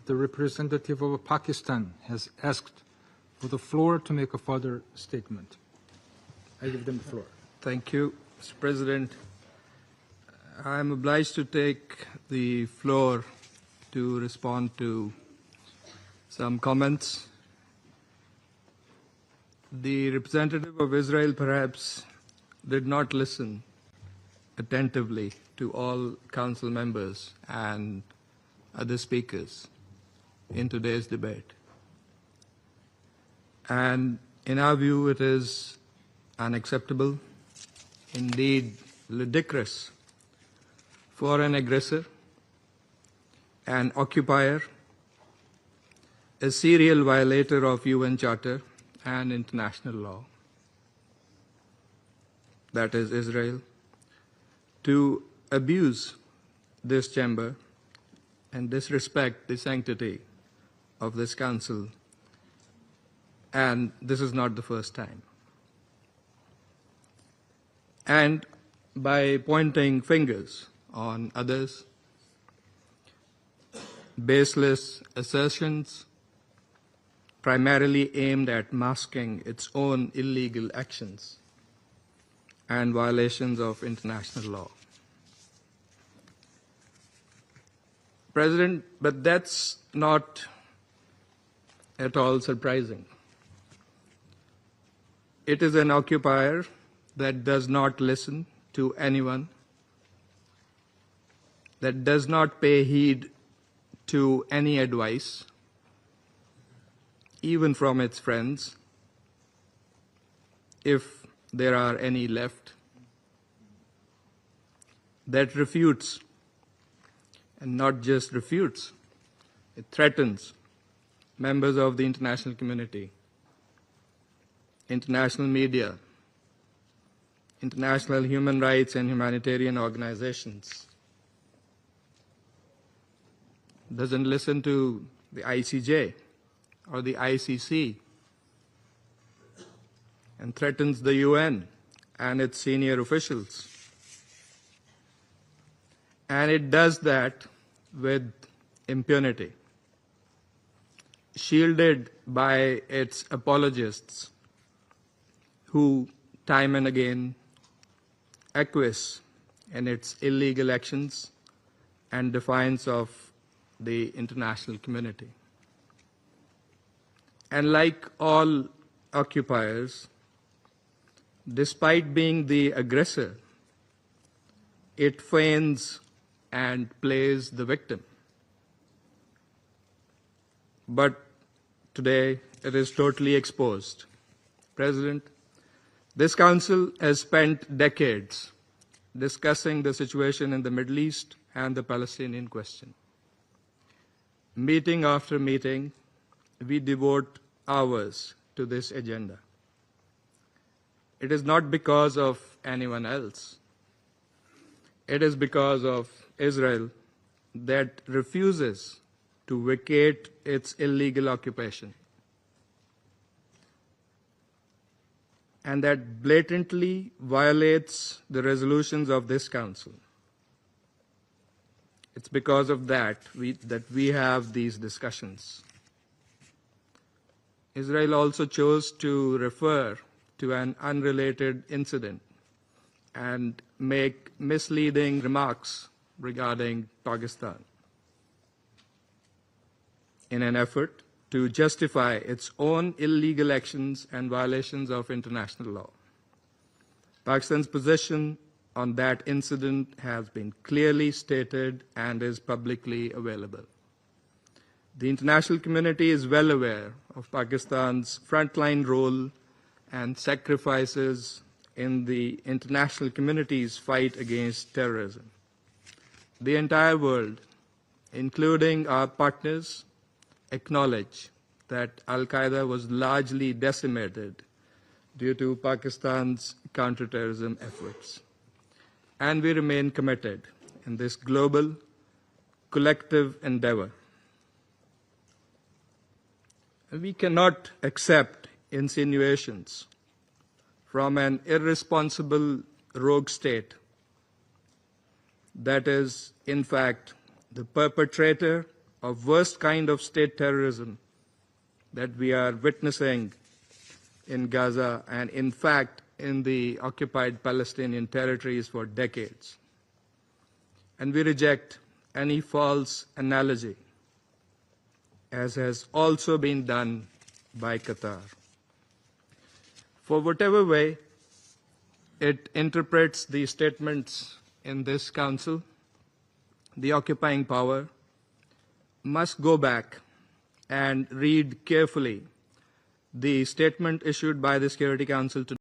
the representative of Pakistan has asked for the floor to make a further statement. I give them the floor. Thank you, Mr. President. I am obliged to take the floor to respond to some comments. The representative of Israel perhaps did not listen attentively to all council members and other speakers in today's debate. And in our view, it is unacceptable, indeed ludicrous, for an aggressor, an occupier, a serial violator of UN Charter and international law, that is Israel, to abuse this chamber and disrespect the sanctity of this council. And this is not the first time. And by pointing fingers on others, baseless assertions primarily aimed at masking its own illegal actions and violations of international law. President, but that's not at all surprising. It is an occupier that does not listen to anyone, that does not pay heed to any advice, even from its friends, if there are any left, that refutes, and not just refutes, it threatens members of the international community, international media, international human rights and humanitarian organizations, doesn't listen to the ICJ or the ICC, and threatens the UN and its senior officials. And it does that with impunity, shielded by its apologists who time and again acquiesce in its illegal actions and defiance of the international community. And like all occupiers, despite being the aggressor, it feigns and plays the victim. But today it is totally exposed. President, this Council has spent decades discussing the situation in the Middle East and the Palestinian question. Meeting after meeting, we devote hours to this agenda. It is not because of anyone else. It is because of Israel that refuses to vacate its illegal occupation, and that blatantly violates the resolutions of this Council. It's because of that we have these discussions. Israel also chose to refer to an unrelated incident and make misleading remarks regarding Pakistan in an effort to justify its own illegal actions and violations of international law. Pakistan's position on that incident has been clearly stated and is publicly available. The international community is well aware of Pakistan's frontline role and sacrifices in the international community's fight against terrorism. The entire world, including our partners, acknowledge that Al-Qaeda was largely decimated due to Pakistan's counterterrorism efforts. And we remain committed in this global, collective endeavor. We cannot accept insinuations from an irresponsible rogue state that is, in fact, the perpetrator of worst kind of state terrorism that we are witnessing in Gaza and, in fact, in the occupied Palestinian territories for decades. And we reject any false analogy, as has also been done by Qatar. For whatever way it interprets the statements in this council, the occupying power must go back and read carefully the statement issued by the Security Council to